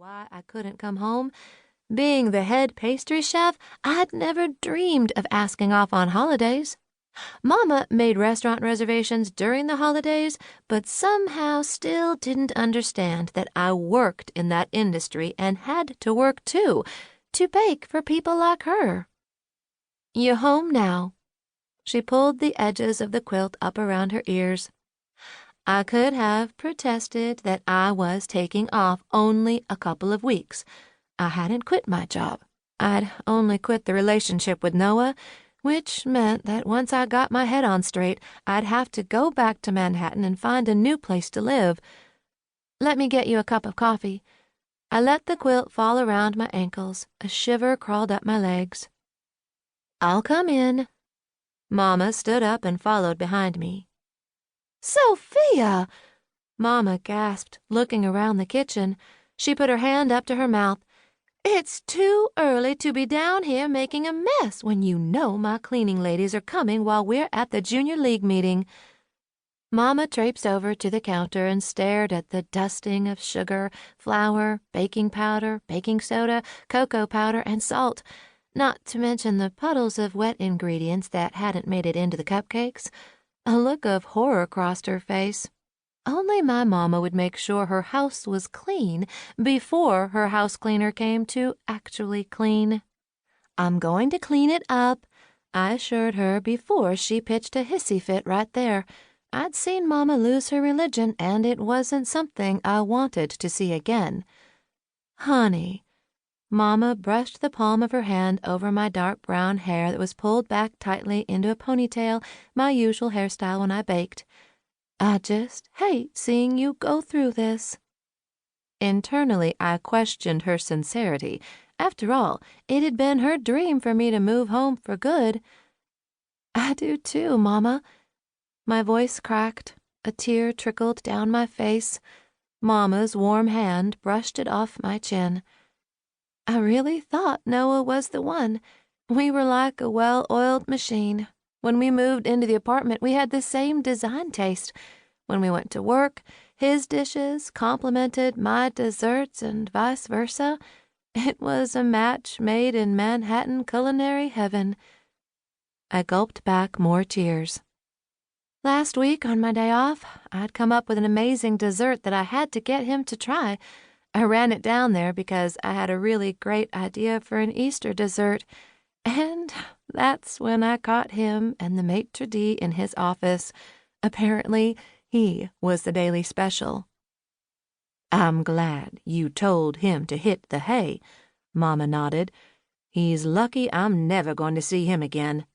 why I couldn't come home. Being the head pastry chef, I'd never dreamed of asking off on holidays. Mama made restaurant reservations during the holidays, but somehow still didn't understand that I worked in that industry and had to work too, to bake for people like her. "You home now?" She pulled the edges of the quilt up around her ears. I could have protested that I was taking off only a couple of weeks. I hadn't quit my job. I'd only quit the relationship with Noah, which meant that once I got my head on straight, I'd have to go back to Manhattan and find a new place to live. "Let me get you a cup of coffee." I let the quilt fall around my ankles. A shiver crawled up my legs. "I'll come in." Mama stood up and followed behind me. "Sophia!" Mama gasped, looking around the kitchen. She put her hand up to her mouth. "It's too early to be down here making a mess when you know my cleaning ladies are coming while we're at the Junior League meeting." Mama traipsed over to the counter and stared at the dusting of sugar, flour, baking powder, baking soda, cocoa powder, and salt, not to mention the puddles of wet ingredients that hadn't made it into the cupcakes. A look of horror crossed her face. Only my mama would make sure her house was clean before her house cleaner came to actually clean. "I'm going to clean it up," I assured her before she pitched a hissy fit right there. I'd seen Mama lose her religion, and it wasn't something I wanted to see again. "Honey." Mama brushed the palm of her hand over my dark brown hair that was pulled back tightly into a ponytail, my usual hairstyle when I baked. "I just hate seeing you go through this." Internally, I questioned her sincerity. After all, it had been her dream for me to move home for good. "I do too, Mama." My voice cracked. A tear trickled down my face. Mama's warm hand brushed it off my chin. "I really thought Noah was the one. We were like a well-oiled machine. When we moved into the apartment, we had the same design taste. When we went to work, his dishes complemented my desserts and vice versa. It was a match made in Manhattan culinary heaven." I gulped back more tears. "Last week, on my day off, I'd come up with an amazing dessert that I had to get him to try. I ran it down there because I had a really great idea for an Easter dessert. And that's when I caught him and the maitre d' in his office. Apparently, he was the daily special." "I'm glad you told him to hit the hay," Mama nodded. "He's lucky I'm never going to see him again."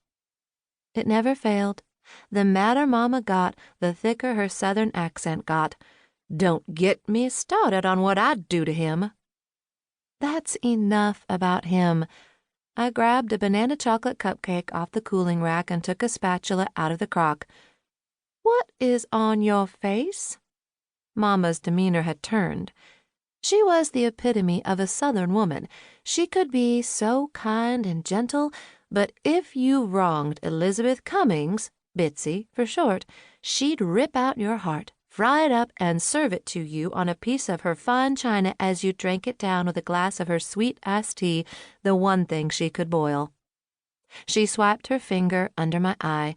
It never failed. The madder Mama got, the thicker her southern accent got. "Don't get me started on what I'd do to him." "That's enough about him." I grabbed a banana chocolate cupcake off the cooling rack and took a spatula out of the crock. "What is on your face?" Mama's demeanor had turned. She was the epitome of a Southern woman. She could be so kind and gentle, but if you wronged Elizabeth Cummings, Bitsy for short, she'd rip out your heart, fry it up, and serve it to you on a piece of her fine china as you drank it down with a glass of her sweet iced tea, the one thing she could boil. She swiped her finger under my eye.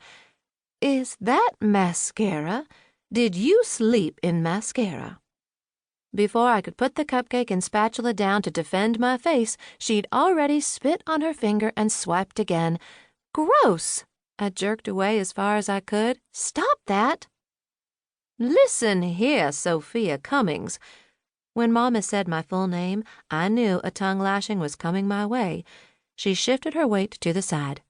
"Is that mascara? Did you sleep in mascara?" Before I could put the cupcake and spatula down to defend my face, she'd already spit on her finger and swiped again. "Gross!" I jerked away as far as I could. "Stop that!" "Listen here, Sophia Cummings." When Mama said my full name, I knew a tongue lashing was coming my way. She shifted her weight to the side.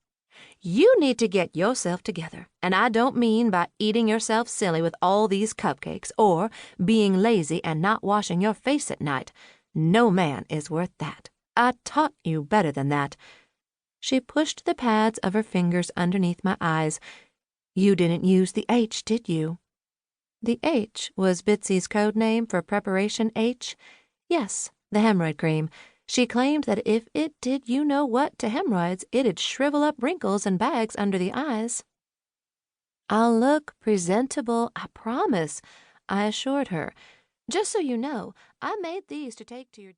"You need to get yourself together, and I don't mean by eating yourself silly with all these cupcakes or being lazy and not washing your face at night. No man is worth that. I taught you better than that." She pushed the pads of her fingers underneath my eyes. "You didn't use the H, did you?" The H was Bitsy's code name for Preparation H. Yes, the hemorrhoid cream. She claimed that if it did you-know-what to hemorrhoids, it'd shrivel up wrinkles and bags under the eyes. "I'll look presentable, I promise," I assured her. "Just so you know, I made these to take to your..."